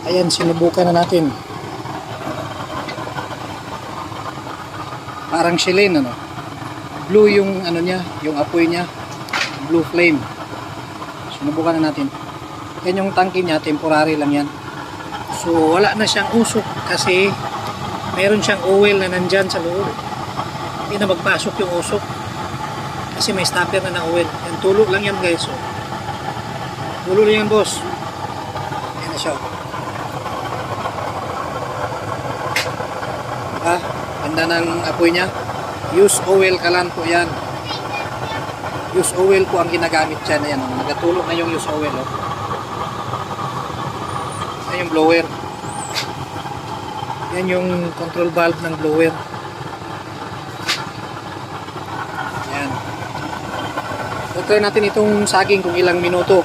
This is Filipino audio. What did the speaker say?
Ayan, sinubukan na natin. Parang shilane, ano? Blue yung ano niya, yung apoy niya. Blue flame. Sinubukan na natin. Yan yung tangke niya, temporary lang yan. So wala na siyang usok kasi meron siyang oil na nandyan sa loob. Hindi na magpasok yung usok kasi may stopper na oil. Yan, tulo lang yan guys. So, tulo lang yan boss. Yan na siya. Ah, ganda ng apoy niya. Use oil ka lang po yan. Use oil po ang ginagamit dyan. Ayan, nagatulog na yung use oil. Oh. Ayan yung blower. Yan yung control valve ng blower. Ayan. So, try natin itong saging kung ilang minuto.